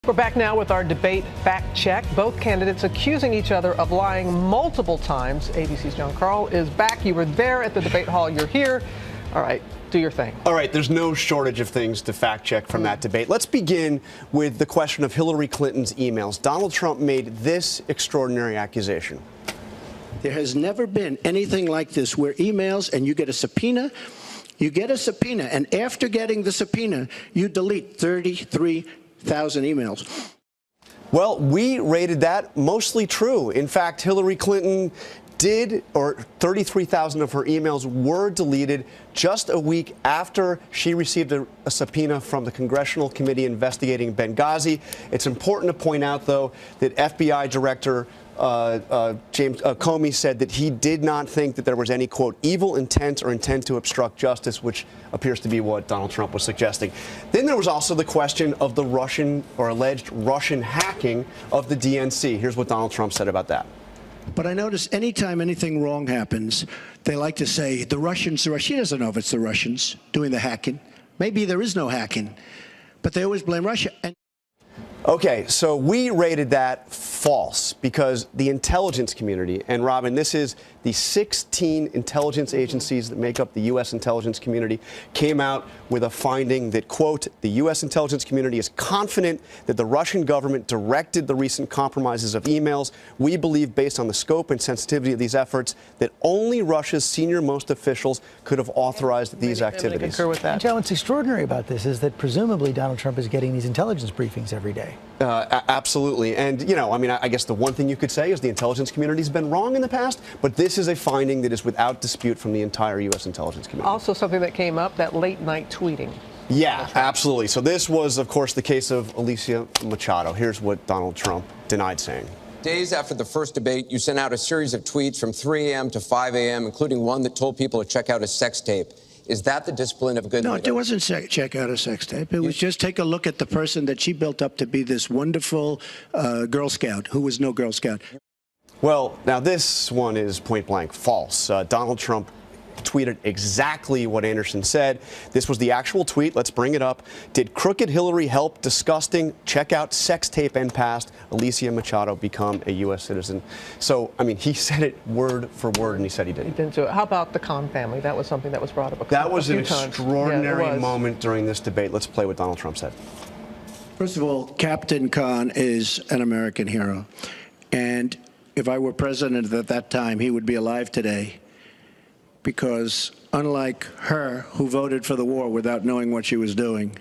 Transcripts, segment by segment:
We're back now with our debate fact check. Both candidates accusing each other of lying multiple times. ABC's John Karl is back. You were there at the debate hall. You're here. All right, do your thing. All right, there's no shortage of things to fact check from that debate. Let's begin with the question of Hillary Clinton's emails. Donald Trump made this extraordinary accusation. There has never been anything like this where emails and you get a subpoena. You get a subpoena, and after getting the subpoena, you delete 33,000 emails. Well, we rated that mostly true. In fact, Hillary Clinton did, or 33,000 of her emails were deleted just a week after she received a subpoena from the Congressional Committee investigating Benghazi. It's important to point out, though, that FBI Director James Comey said that he did not think that there was any, quote, evil intent or intent to obstruct justice, which appears to be what Donald Trump was suggesting. Then there was also the question of the Russian or alleged Russian hacking of the DNC. Here's what Donald Trump said about that. But I notice anytime anything wrong happens, they like to say the Russians. She doesn't know if it's the Russians doing the hacking. Maybe there is no hacking, but they always blame Russia. Okay, so we rated that false because the intelligence community, and Robin, this is the 16 intelligence agencies that make up the U.S. intelligence community, came out with a finding that, quote, the U.S. intelligence community is confident that the Russian government directed the recent compromises of emails. We believe, based on the scope and sensitivity of these efforts, that only Russia's senior-most officials could have authorized these activities. Concur with that. And Joe, what's extraordinary about this is that presumably Donald Trump is getting these intelligence briefings every day. Absolutely. And, you know, I mean, I guess the one thing you could say is the intelligence community has been wrong in the past, but this is a finding that is without dispute from the entire U.S. intelligence community. Also something that came up, that late night tweeting. Yeah, absolutely. So this was, of course, the case of Alicia Machado. Here's what Donald Trump denied saying. Days after the first debate, you sent out a series of tweets from 3 a.m. to 5 a.m., including one that told people to check out a sex tape. Is that the discipline of good No, leadership? it wasn't check out a sex tape. It was just take a look at the person that she built up to be this wonderful Girl Scout, who was no Girl Scout. Well, now this one is point blank false. Donald Trump tweeted exactly what Anderson said. This was the actual tweet. Let's bring it up. Did crooked Hillary help disgusting checkout sex tape end past Alicia Machado become a U.S. citizen? So, I mean, he said it word for word, and he said he didn't. He didn't do it. How about the Khan family? That was something that was brought up a few times. That was an extraordinary moment during this debate. Let's play what Donald Trump said. First of all, Captain Khan is an American hero. And if I were president at that time, he would be alive today. Because unlike her, who voted for the war without knowing what she was doing,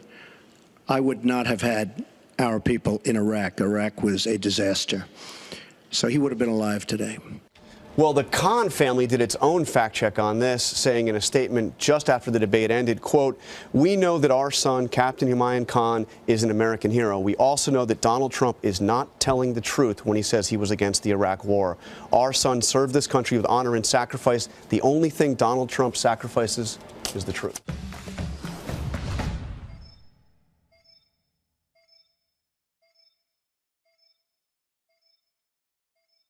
I would not have had our people in Iraq. Iraq was a disaster. So he would have been alive today. Well, the Khan family did its own fact check on this, saying in a statement just after the debate ended, quote, we know that our son, Captain Humayun Khan, is an American hero. We also know that Donald Trump is not telling the truth when he says he was against the Iraq war. Our son served this country with honor and sacrifice. The only thing Donald Trump sacrifices is the truth.